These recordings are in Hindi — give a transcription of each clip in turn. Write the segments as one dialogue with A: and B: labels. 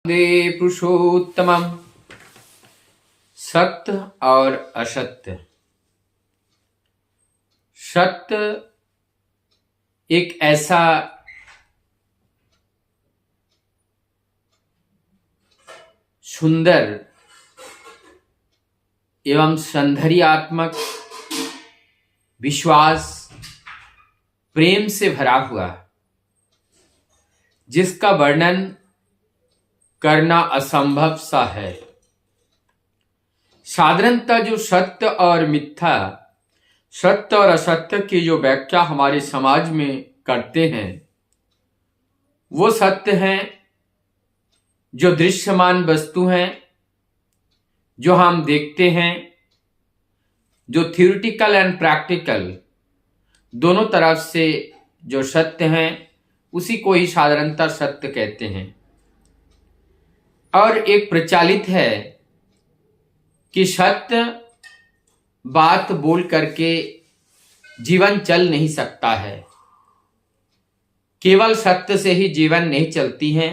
A: वन्दे पुरुषोत्तमम्। सत्य और असत्य। सत्य एक ऐसा सुंदर एवं सौंदर्यात्मक, विश्वास, प्रेम से भरा हुआ, जिसका वर्णन करना असंभव सा है। साधारणतः जो सत्य और मिथ्या, सत्य और असत्य की जो व्याख्या हमारे समाज में करते हैं, वो सत्य हैं जो दृश्यमान वस्तु हैं, जो हम देखते हैं, जो थ्योरेटिकल एंड प्रैक्टिकल दोनों तरफ से जो सत्य हैं, उसी को ही साधारणतः सत्य कहते हैं। और एक प्रचलित है कि सत्य बात बोल करके जीवन चल नहीं सकता है, केवल सत्य से ही जीवन नहीं चलती है,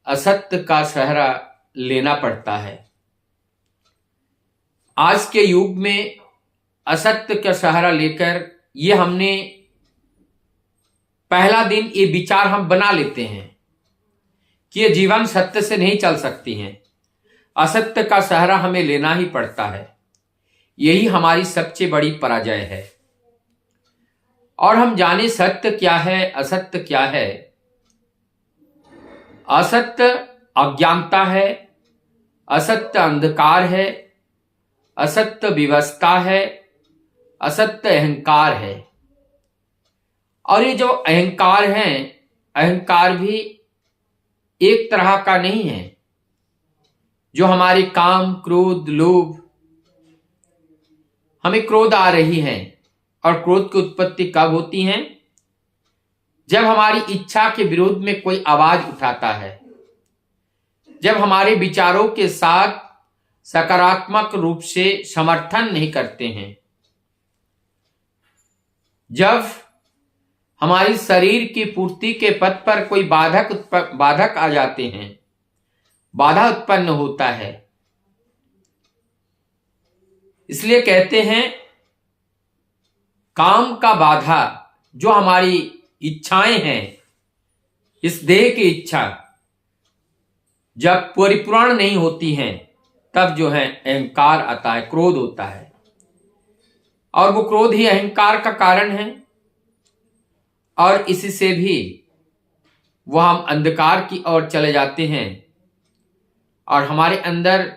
A: असत्य का सहारा लेना पड़ता है। आज के युग में असत्य का सहारा लेकर ये हमने पहला दिन ये विचार हम बना लेते हैं कि ये जीवन सत्य से नहीं चल सकती हैं, असत्य का सहारा हमें लेना ही पड़ता है। यही हमारी सबसे बड़ी पराजय है। और हम जाने सत्य क्या है, असत्य क्या है। असत्य अज्ञानता है, असत्य अंधकार है, असत्य विवशता है, असत्य अहंकार है। और ये जो अहंकार है, अहंकार भी एक तरह का नहीं है। जो हमारे काम, क्रोध, लोभ, हमें क्रोध आ रही है, और क्रोध की उत्पत्ति कब होती है? जब हमारी इच्छा के विरोध में कोई आवाज उठाता है, जब हमारे विचारों के साथ सकारात्मक रूप से समर्थन नहीं करते हैं, जब हमारी शरीर की पूर्ति के पथ पर कोई बाधक आ जाते हैं, बाधा उत्पन्न होता है। इसलिए कहते हैं काम का बाधा, जो हमारी इच्छाएं हैं, इस देह की इच्छा जब परिपूर्ण नहीं होती हैं, तब जो है अहंकार आता है, क्रोध होता है। और वो क्रोध ही अहंकार का कारण है। और इसी से भी वह हम अंधकार की ओर चले जाते हैं, और हमारे अंदर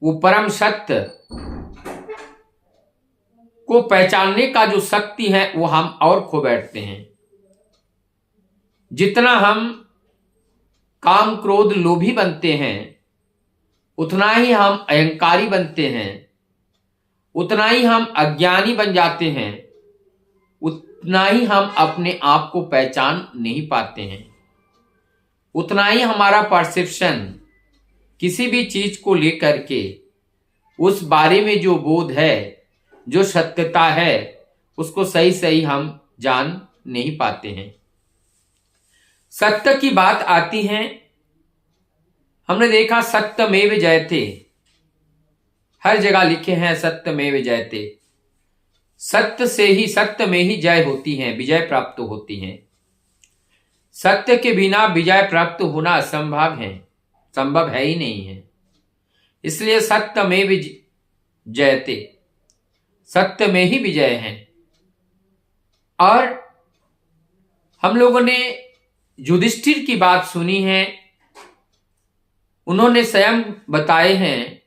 A: वो परम सत्य को पहचानने का जो शक्ति है, वो हम और खो बैठते हैं। जितना हम काम, क्रोध, लोभी बनते हैं, उतना ही हम अहंकारी बनते हैं, उतना ही हम अज्ञानी बन जाते हैं, उतना ही हम अपने आप को पहचान नहीं पाते हैं, उतना ही हमारा परसेप्शन किसी भी चीज को लेकर के, उस बारे में जो बोध है, जो सत्यता है, उसको सही सही हम जान नहीं पाते हैं। सत्य की बात आती है, हमने देखा सत्यमेव जयते, हर जगह लिखे हैं सत्यमेव जयते। सत्य से ही, सत्य में ही जय होती है, विजय प्राप्त होती है। सत्य के बिना विजय प्राप्त होना असंभव है, संभव है ही नहीं है। इसलिए सत्य में भी जयते, सत्य में ही विजय है। और हम लोगों ने युधिष्ठिर की बात सुनी है, उन्होंने स्वयं बताए हैं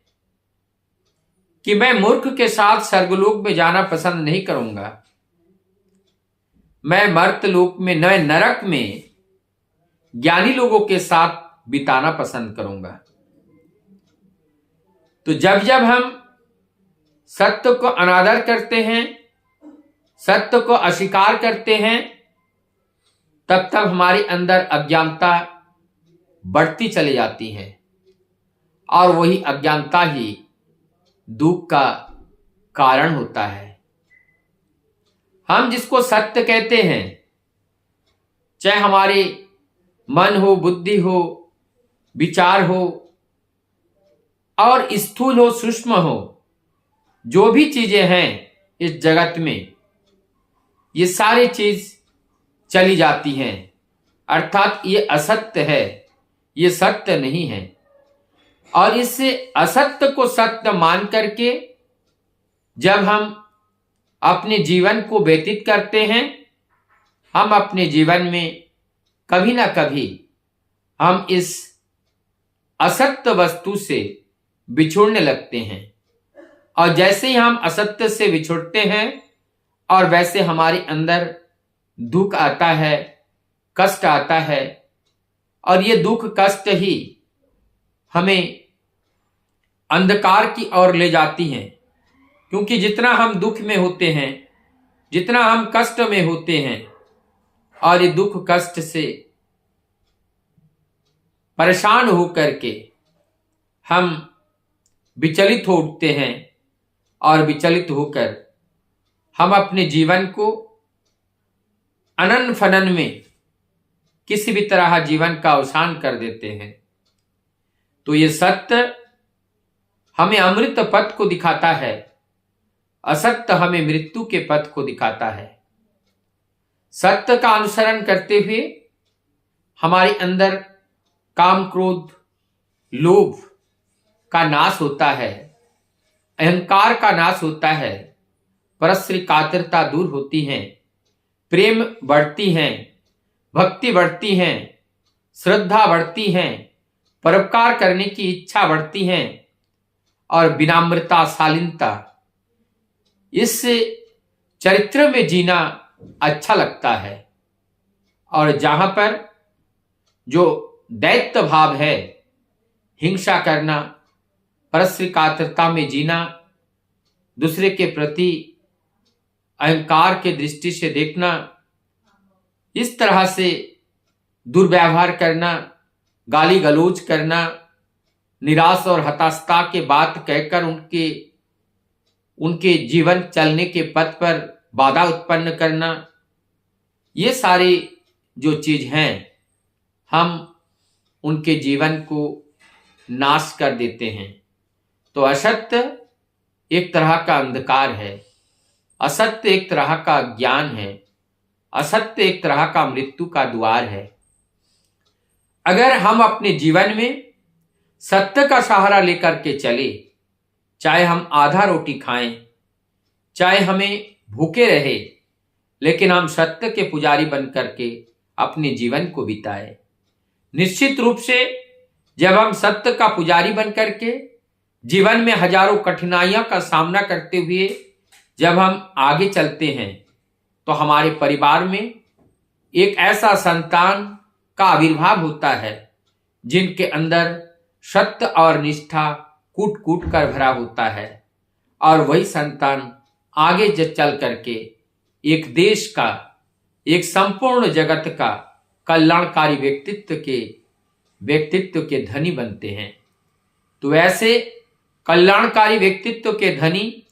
A: कि मैं मूर्ख के साथ स्वर्गलोक में जाना पसंद नहीं करूंगा, मैं मर्त्यलोक में, न नरक में ज्ञानी लोगों के साथ बिताना पसंद करूंगा। तो जब जब हम सत्य को अनादर करते हैं, सत्य को अस्वीकार करते हैं, तब तब हमारे अंदर अज्ञानता बढ़ती चली जाती है। और वही अज्ञानता ही दुख का कारण होता है। हम जिसको सत्य कहते हैं, चाहे हमारे मन हो, बुद्धि हो, विचार हो और स्थूल हो सूक्ष्म हो, जो भी चीजें हैं इस जगत में, ये सारी चीज चली जाती हैं। अर्थात ये असत्य है, ये सत्य नहीं है। और इस असत्य को सत्य मान करके जब हम अपने जीवन को व्यतीत करते हैं, हम अपने जीवन में कभी ना कभी हम इस असत्य वस्तु से बिछुड़ने लगते हैं। और जैसे ही हम असत्य से बिछुड़ते हैं और वैसे हमारे अंदर दुख आता है, कष्ट आता है। और ये दुख कष्ट ही हमें अंधकार की ओर ले जाती हैं। क्योंकि जितना हम दुख में होते हैं, जितना हम कष्ट में होते हैं, और ये दुख कष्ट से परेशान होकर के हम विचलित हो उठते हैं, और विचलित होकर हम अपने जीवन को अनन फनन में किसी भी तरह जीवन का अवसान कर देते हैं। तो ये सत्य हमें अमृत पथ को दिखाता है, असत्य हमें मृत्यु के पथ को दिखाता है। सत्य का अनुसरण करते हुए हमारे अंदर काम, क्रोध, लोभ का नाश होता है, अहंकार का नाश होता है, परस्त्री कातरता दूर होती है, प्रेम बढ़ती है, भक्ति बढ़ती है, श्रद्धा बढ़ती है, परोपकार करने की इच्छा बढ़ती है, और विनम्रता, शालीनता, इस चरित्र में जीना अच्छा लगता है। और जहां पर जो दैत्य भाव है, हिंसा करना, परस्त्री कातरता में जीना, दूसरे के प्रति अहंकार के दृष्टि से देखना, इस तरह से दुर्व्यवहार करना, गाली गलौज करना, निराश और हताशता के बात कहकर उनके जीवन चलने के पथ पर बाधा उत्पन्न करना, ये सारी जो चीज हैं, हम उनके जीवन को नाश कर देते हैं। तो असत्य एक तरह का अंधकार है, असत्य एक तरह का ज्ञान है, असत्य एक तरह का मृत्यु का द्वार है। अगर हम अपने जीवन में सत्य का सहारा लेकर के चले, चाहे हम आधा रोटी खाएं, चाहे हमें भूखे रहे, लेकिन हम सत्य के पुजारी बन करके अपने जीवन को बिताए। निश्चित रूप से जब हम सत्य का पुजारी बन करके जीवन में हजारों कठिनाइयों का सामना करते हुए जब हम आगे चलते हैं, तो हमारे परिवार में एक ऐसा संतान का आविर्भाव होता है जिनके अंदर सत्य और निष्ठा कूट कूट कर भरा होता है। और वही संतान आगे चल करके एक देश का, एक संपूर्ण जगत का कल्याणकारी व्यक्तित्व के धनी बनते हैं। तो ऐसे कल्याणकारी व्यक्तित्व के धनी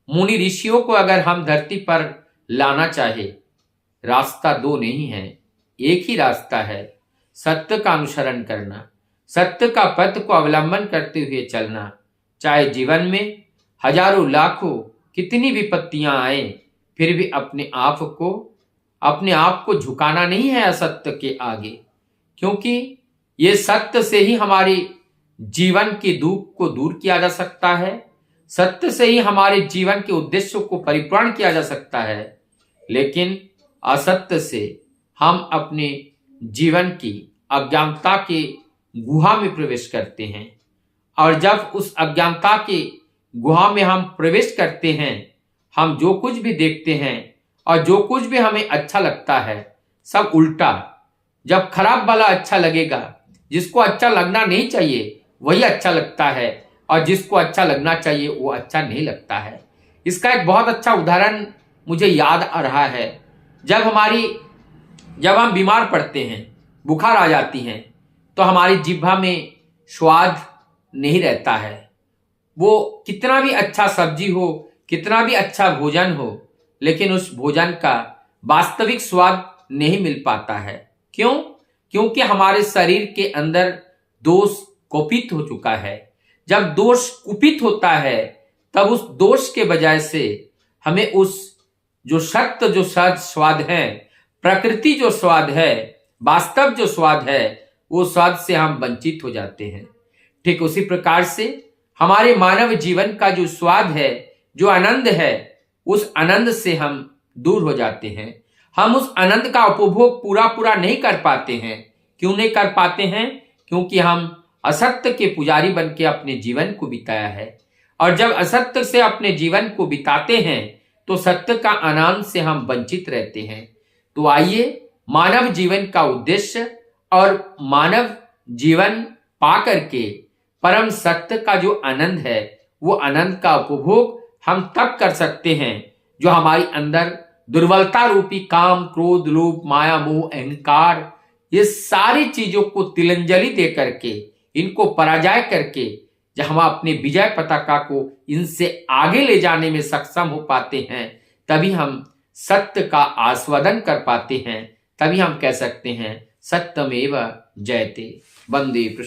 A: मुनि ऋषियों को अगर हम धरती पर लाना चाहे, रास्ता दो नहीं है, एक ही रास्ता है, सत्य का अनुसरण करना, सत्य का पथ को अवलंबन करते हुए चलना। चाहे जीवन में हजारों लाखों कितनी विपत्तियां आए, फिर भी अपने आप को झुकाना नहीं है असत्य के आगे। क्योंकि ये सत्य से ही हमारे जीवन के दुख को दूर किया जा सकता है, सत्य से ही हमारे जीवन के उद्देश्यों को परिपूर्ण किया जा सकता है। लेकिन असत्य से हम अपने जीवन की अज्ञानता के गुहा में प्रवेश करते हैं, और जब उस अज्ञानता के गुहा में हम प्रवेश करते हैं, हम जो कुछ भी देखते हैं और जो कुछ भी हमें अच्छा लगता है, सब उल्टा। जब खराब वाला अच्छा लगेगा, जिसको अच्छा लगना नहीं चाहिए वही अच्छा लगता है, और जिसको अच्छा लगना चाहिए वो अच्छा नहीं लगता है। इसका एक बहुत अच्छा उदाहरण मुझे याद आ रहा है। जब हम बीमार पड़ते हैं, बुखार आ जाती हैं, तो हमारी जिह्वा में स्वाद नहीं रहता है। वो कितना भी अच्छा सब्जी हो, कितना भी अच्छा भोजन हो, लेकिन उस भोजन का वास्तविक स्वाद नहीं मिल पाता है। क्यों? क्योंकि हमारे शरीर के अंदर दोष कुपित हो चुका है। जब दोष कुपित होता है तब उस दोष के बजाय से हमें उस जो सत्य जो स्वाद है, प्रकृति जो स्वाद है, वास्तव जो स्वाद है, वो स्वाद से हम वंचित हो जाते हैं। ठीक उसी प्रकार से हमारे मानव जीवन का जो स्वाद है, जो आनंद है, उस आनंद से हम दूर हो जाते हैं। हम उस आनंद का उपभोग पूरा नहीं कर पाते हैं। क्यों नहीं कर पाते हैं? क्योंकि हम असत्य के पुजारी बन के अपने जीवन को बिताया है। और जब असत्य से अपने जीवन को बिताते हैं तो सत्य का आनंद से हम वंचित रहते हैं। तो आइए मानव जीवन का उद्देश्य और मानव जीवन पा करके परम सत्य का जो आनंद है, वो आनंद का उपभोग हम तब कर सकते हैं जो हमारी अंदर दुर्बलता रूपी काम, क्रोध, लोभ, माया, मोह, अहंकार, ये सारी चीजों को तिलंजलि दे करके, इनको पराजय करके जब हम अपने विजय पताका को इनसे आगे ले जाने में सक्षम हो पाते हैं, तभी हम सत्य का आस्वादन कर पाते हैं। तभी हम कह सकते हैं सत्यमेव जयते। वंदे